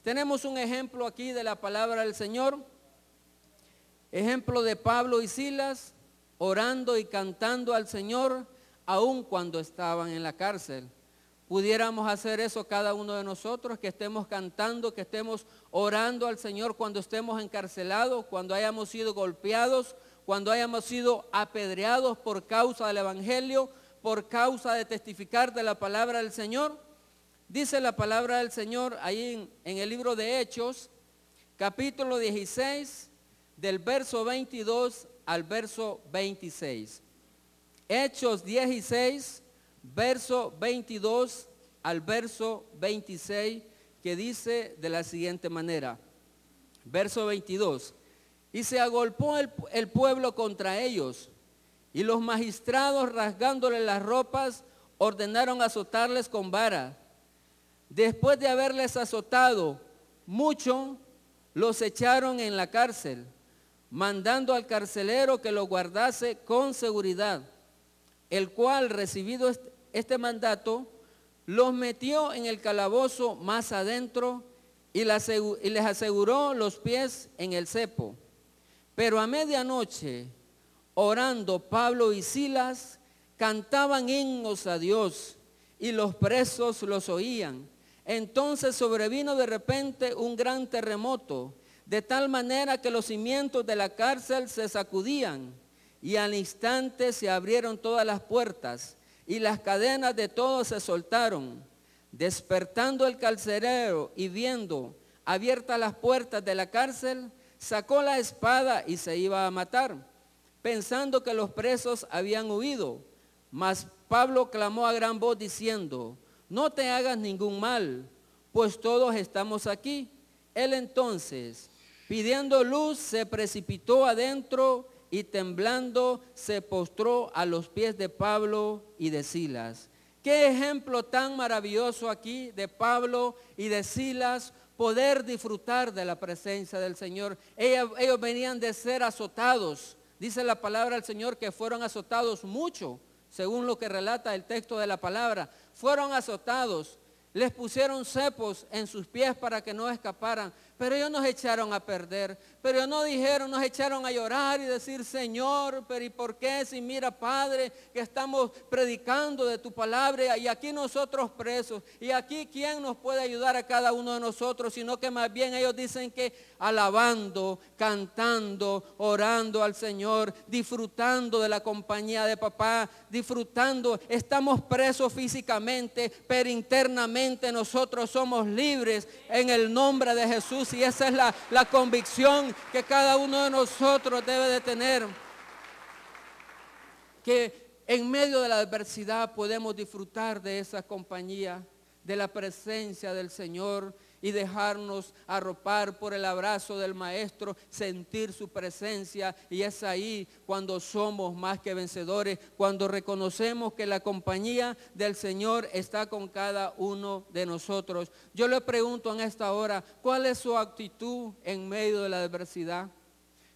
Tenemos un ejemplo aquí de la palabra del Señor, ejemplo de Pablo y Silas orando y cantando al Señor aun cuando estaban en la cárcel. Pudiéramos hacer eso cada uno de nosotros, que estemos cantando, que estemos orando al Señor cuando estemos encarcelados, cuando hayamos sido golpeados, cuando hayamos sido apedreados por causa del Evangelio, por causa de testificar de la palabra del Señor. Dice la palabra del Señor ahí en el libro de Hechos, capítulo 16, del verso 22 al verso 26. Hechos 16, verso 22 al verso 26, que dice de la siguiente manera. Verso 22. Y se agolpó el pueblo contra ellos, y los magistrados, rasgándole las ropas, ordenaron azotarles con vara. Después de haberles azotado mucho, los echaron en la cárcel, mandando al carcelero que los guardase con seguridad, el cual, recibido este mandato, los metió en el calabozo más adentro y les aseguró los pies en el cepo. Pero a medianoche, orando Pablo y Silas, cantaban himnos a Dios, y los presos los oían. Entonces sobrevino de repente un gran terremoto, de tal manera que los cimientos de la cárcel se sacudían, y al instante se abrieron todas las puertas, y las cadenas de todos se soltaron. Despertando el carcelero y viendo abiertas las puertas de la cárcel, sacó la espada y se iba a matar, pensando que los presos habían huido. Mas Pablo clamó a gran voz diciendo: no te hagas ningún mal, pues todos estamos aquí. Él entonces, pidiendo luz, se precipitó adentro y temblando se postró a los pies de Pablo y de Silas. Qué ejemplo tan maravilloso aquí de Pablo y de Silas, poder disfrutar de la presencia del Señor. Ellos venían de ser azotados. Dice la palabra del Señor que fueron azotados mucho, según lo que relata el texto de la palabra. Fueron azotados, les pusieron cepos en sus pies para que no escaparan, pero ellos nos echaron a perder, pero ellos no dijeron, nos echaron a llorar y decir: Señor, pero ¿y por qué? Si mira, Padre, que estamos predicando de tu palabra y aquí nosotros presos, y aquí ¿quién nos puede ayudar a cada uno de nosotros? Sino que más bien ellos dicen que alabando, cantando, orando al Señor, disfrutando de la compañía de papá, disfrutando, estamos presos físicamente, pero internamente nosotros somos libres en el nombre de Jesús, y esa es la convicción que cada uno de nosotros debe de tener, que en medio de la adversidad podemos disfrutar de esa compañía, de la presencia del Señor, y dejarnos arropar por el abrazo del Maestro, sentir su presencia. Y es ahí cuando somos más que vencedores, cuando reconocemos que la compañía del Señor está con cada uno de nosotros. Yo le pregunto en esta hora, ¿cuál es su actitud en medio de la adversidad?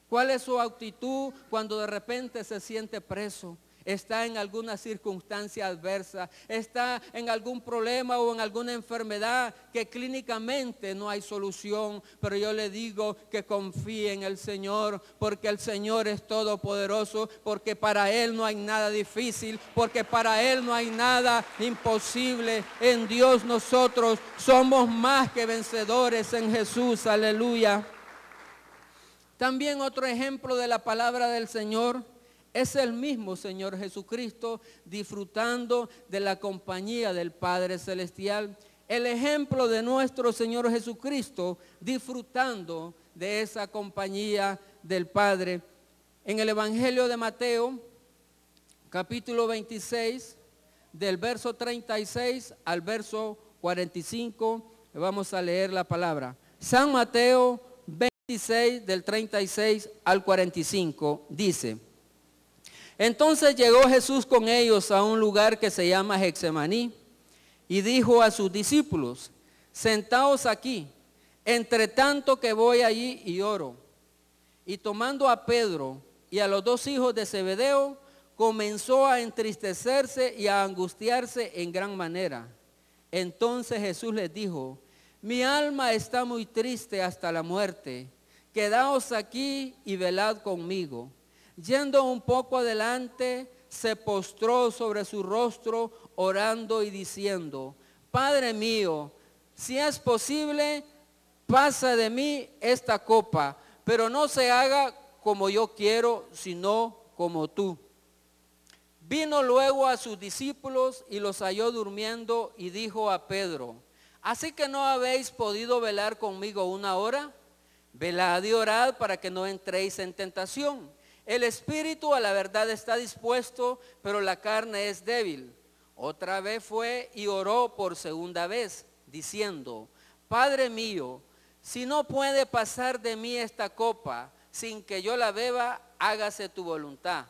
¿Cuál es su actitud cuando de repente se siente preso? Está en alguna circunstancia adversa, está en algún problema o en alguna enfermedad que clínicamente no hay solución, pero yo le digo que confíe en el Señor, porque el Señor es todopoderoso, porque para Él no hay nada difícil, porque para Él no hay nada imposible. En Dios nosotros somos más que vencedores en Jesús, aleluya. También otro ejemplo de la palabra del Señor es el mismo Señor Jesucristo disfrutando de la compañía del Padre Celestial. El ejemplo de nuestro Señor Jesucristo disfrutando de esa compañía del Padre. En el Evangelio de Mateo, capítulo 26, del verso 36 al verso 45, vamos a leer la palabra. San Mateo 26, del 36 al 45, dice: entonces llegó Jesús con ellos a un lugar que se llama Getsemaní y dijo a sus discípulos: sentaos aquí, entre tanto que voy allí y oro. Y tomando a Pedro y a los dos hijos de Zebedeo, comenzó a entristecerse y a angustiarse en gran manera. Entonces Jesús les dijo: Mi alma está muy triste hasta la muerte. Quedaos aquí y velad conmigo. Yendo un poco adelante, se postró sobre su rostro, orando y diciendo: Padre mío, si es posible, pasa de mí esta copa, pero no se haga como yo quiero, sino como tú. Vino luego a sus discípulos y los halló durmiendo y dijo a Pedro: ¿Así que no habéis podido velar conmigo una hora? Velad y orad para que no entréis en tentación. El espíritu a la verdad está dispuesto, pero la carne es débil. Otra vez fue y oró por segunda vez, diciendo: Padre mío, si no puede pasar de mí esta copa sin que yo la beba, hágase tu voluntad.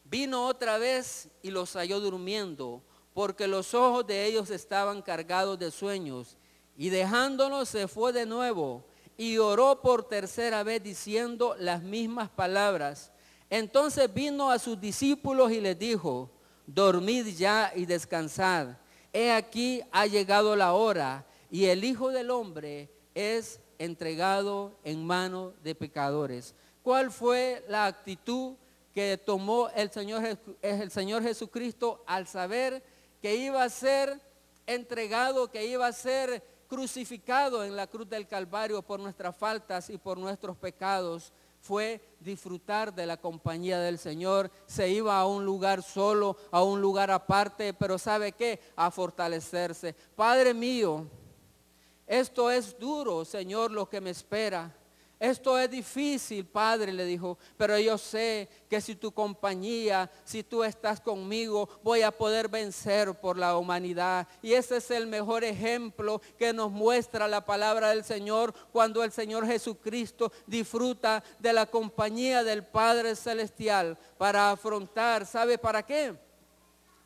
Vino otra vez y los halló durmiendo, porque los ojos de ellos estaban cargados de sueños. Y dejándolos se fue de nuevo y oró por tercera vez diciendo las mismas palabras. Entonces vino a sus discípulos y les dijo: dormid ya y descansad. He aquí ha llegado la hora y el Hijo del Hombre es entregado en manos de pecadores. ¿Cuál fue la actitud que tomó el Señor Jesucristo al saber que iba a ser entregado, que iba a ser crucificado en la cruz del Calvario por nuestras faltas y por nuestros pecados? Fue disfrutar de la compañía del Señor. Se iba a un lugar solo, a un lugar aparte, pero ¿sabe qué? A fortalecerse. Padre mío, esto es duro, Señor, lo que me espera. Esto es difícil, Padre, le dijo, pero yo sé que si tu compañía, si tú estás conmigo, voy a poder vencer por la humanidad. Y ese es el mejor ejemplo que nos muestra la palabra del Señor, cuando el Señor Jesucristo disfruta de la compañía del Padre Celestial para afrontar, ¿sabe para qué?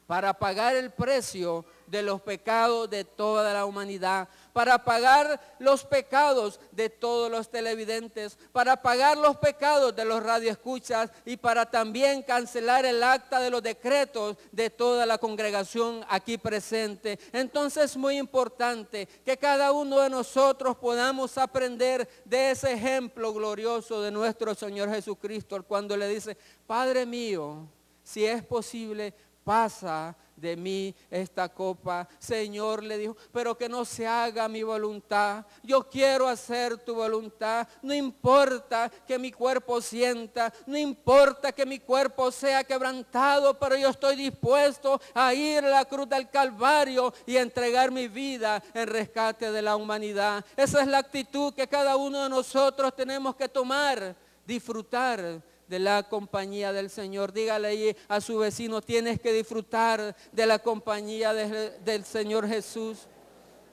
Para pagar el precio de los pecados de toda la humanidad, para pagar los pecados de todos los televidentes, para pagar los pecados de los radioescuchas y para también cancelar el acta de los decretos de toda la congregación aquí presente. Entonces es muy importante que cada uno de nosotros podamos aprender de ese ejemplo glorioso de nuestro Señor Jesucristo, cuando le dice: Padre mío, si es posible, pasa de mí esta copa. Señor, le dijo, pero que no se haga mi voluntad, yo quiero hacer tu voluntad. No importa que mi cuerpo sienta, no importa que mi cuerpo sea quebrantado, pero yo estoy dispuesto a ir a la cruz del Calvario y entregar mi vida en rescate de la humanidad. Esa es la actitud que cada uno de nosotros tenemos que tomar, disfrutar de la compañía del Señor. Dígale ahí a su vecino: tienes que disfrutar de la compañía del Señor Jesús.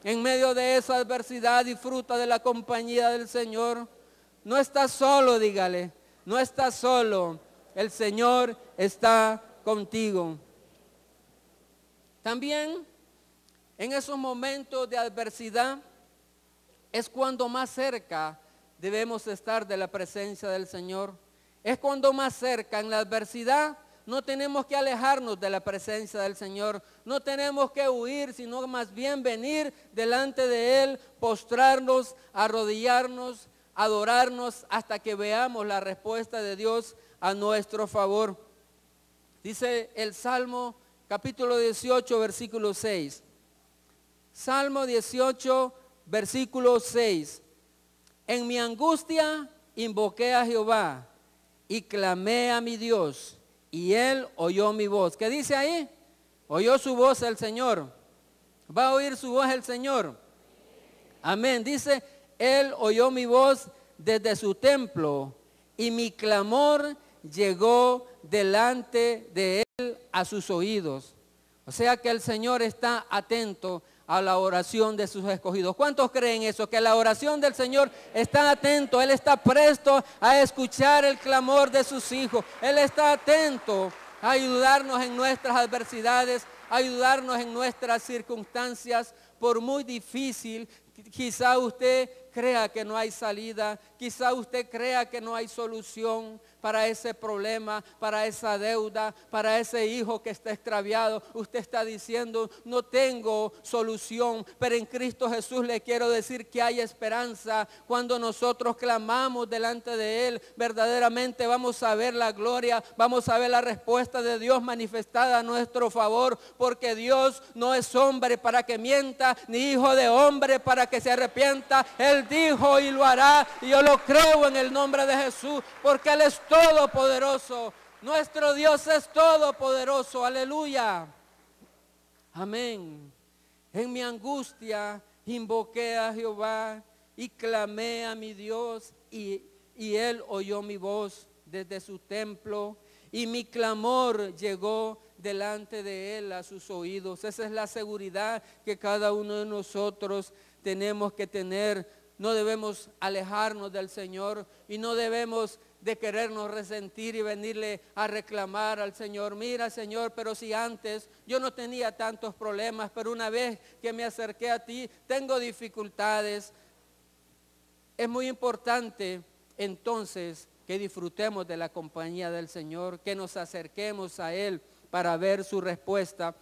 En medio de esa adversidad, disfruta de la compañía del Señor. No estás solo, dígale, no estás solo. El Señor está contigo. También en esos momentos de adversidad es cuando más cerca debemos estar de la presencia del Señor. Es cuando más cerca, en la adversidad, no tenemos que alejarnos de la presencia del Señor. No tenemos que huir, sino más bien venir delante de Él, postrarnos, arrodillarnos, adorarnos hasta que veamos la respuesta de Dios a nuestro favor. Dice el Salmo capítulo 18, versículo 6. Salmo 18, versículo 6. En mi angustia invoqué a Jehová y clamé a mi Dios, y Él oyó mi voz. ¿Qué dice ahí? Oyó su voz el Señor. ¿Va a oír su voz el Señor? Amén. Dice: Él oyó mi voz desde su templo, y mi clamor llegó delante de Él a sus oídos. O sea que el Señor está atento a la oración de sus escogidos. ¿Cuántos creen eso? Que la oración del Señor está atento, Él está presto a escuchar el clamor de sus hijos. Él está atento a ayudarnos en nuestras adversidades, a ayudarnos en nuestras circunstancias. Por muy difícil, quizá usted crea que no hay salida, quizá usted crea que no hay solución, para ese problema, para esa deuda, para ese hijo que está extraviado. Usted está diciendo, no tengo solución, pero en Cristo Jesús le quiero decir que hay esperanza. Cuando nosotros clamamos delante de Él, verdaderamente vamos a ver la gloria, vamos a ver la respuesta de Dios manifestada a nuestro favor, porque Dios no es hombre para que mienta, ni hijo de hombre para que se arrepienta. Él dijo y lo hará, y yo lo creo en el nombre de Jesús, porque Él es todopoderoso. Nuestro Dios es todopoderoso, aleluya. Amén. En mi angustia invoqué a Jehová y clamé a mi Dios, y Él oyó mi voz desde su templo, y mi clamor llegó delante de Él a sus oídos. Esa es la seguridad que cada uno de nosotros tenemos que tener. No debemos alejarnos del Señor y no debemos de querernos resentir y venirle a reclamar al Señor. Mira, Señor, pero si antes yo no tenía tantos problemas, pero una vez que me acerqué a ti, tengo dificultades. Es muy importante entonces que disfrutemos de la compañía del Señor, que nos acerquemos a Él para ver su respuesta.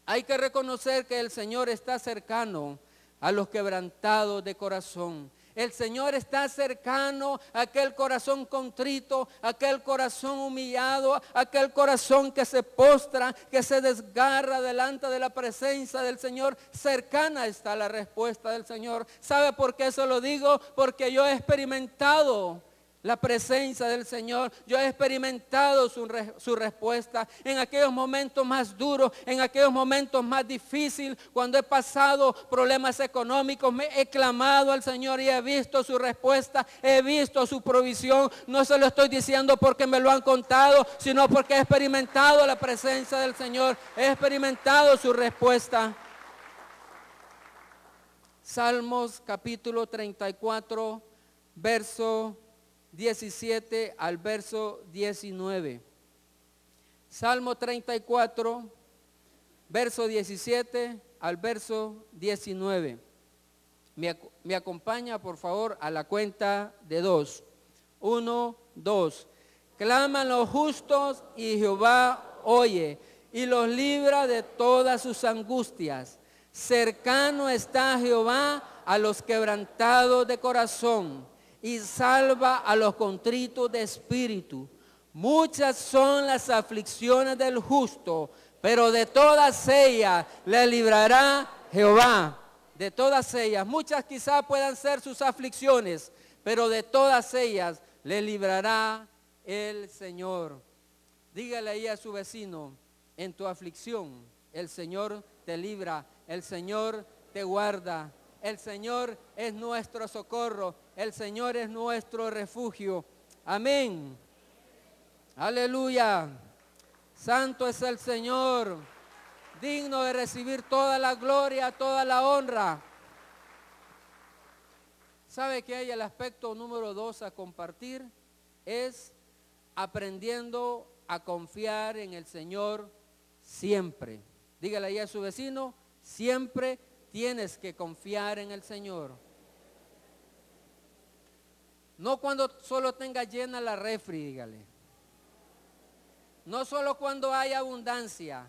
Hay que reconocer que el Señor está cercano a los quebrantados de corazón. El Señor está cercano a aquel corazón contrito, a aquel corazón humillado, a aquel corazón que se postra, que se desgarra delante de la presencia del Señor. Cercana está la respuesta del Señor. ¿Sabe por qué eso lo digo? Porque yo he experimentado la presencia del Señor. Yo he experimentado su respuesta en aquellos momentos más duros, en aquellos momentos más difíciles, cuando he pasado problemas económicos. Me he clamado al Señor y he visto su respuesta, he visto su provisión. No se lo estoy diciendo porque me lo han contado, sino porque he experimentado la presencia del Señor, he experimentado su respuesta. Salmos capítulo 34, verso 17 al verso 19. Salmo 34, verso 17 al verso 19. Me acompaña, por favor, a la cuenta de 2. 1, 2. Claman los justos y Jehová oye y los libra de todas sus angustias. Cercano está Jehová a los quebrantados de corazón y salva a los contritos de espíritu. Muchas son las aflicciones del justo, pero de todas ellas le librará Jehová. De todas ellas, muchas quizás puedan ser sus aflicciones, pero de todas ellas le librará el Señor. Dígale ahí a su vecino, en tu aflicción el Señor te libra, el Señor te guarda. El Señor es nuestro socorro, el Señor es nuestro refugio. Amén. Aleluya. Santo es el Señor, digno de recibir toda la gloria, toda la honra. ¿Sabe que hay el aspecto número 2 a compartir? Es aprendiendo a confiar en el Señor siempre. Dígale ahí a su vecino, siempre tienes que confiar en el Señor. No cuando solo tenga llena la refri, dígale. No solo cuando hay abundancia.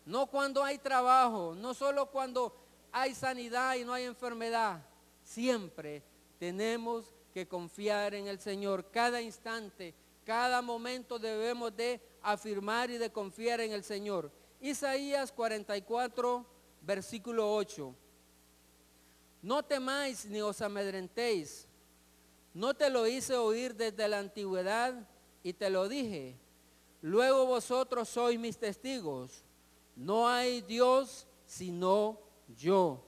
No cuando hay trabajo. No solo cuando hay sanidad y no hay enfermedad. Siempre tenemos que confiar en el Señor. Cada instante, cada momento debemos de afirmar y de confiar en el Señor. Isaías 44, versículo 8. No temáis ni os amedrentéis. No te lo hice oír desde la antigüedad y te lo dije. Luego vosotros sois mis testigos. No hay Dios sino yo.